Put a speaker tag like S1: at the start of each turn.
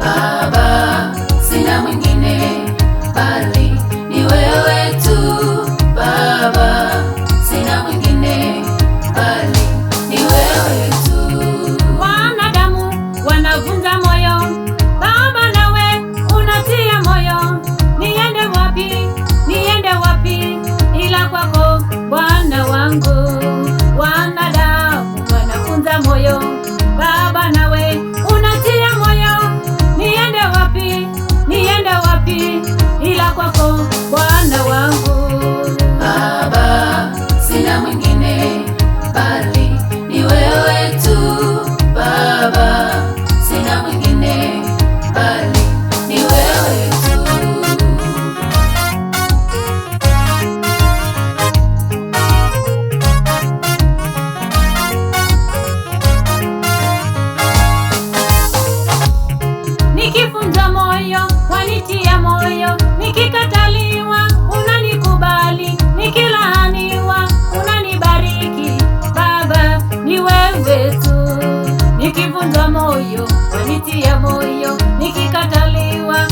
S1: Baba, sina mwingine bali ni wewe tu. Baba, sina mwingine bali ni wewe tu.
S2: Wanadamu wanavunja moyo, Baba nawe unatia moyo. Niende wapi, niende wapi ila kwako Bwana wangu. Wanadamu wanavunja moyo, Baba nawe unatia moyo. Niende wapi, niende wapi ila kwako Bwana wangu.
S1: Baba, sina mwingine bali ni wewe tu. Baba, sina mwingine bali ni wewe tu.
S2: Nikifunja moyo wanitia moyo, nikikataliwa unanikubali, nikilaaniwa unanibariki. Baba ni wewe tu. Nikivunja moyo wanitia moyo, nikikataliwa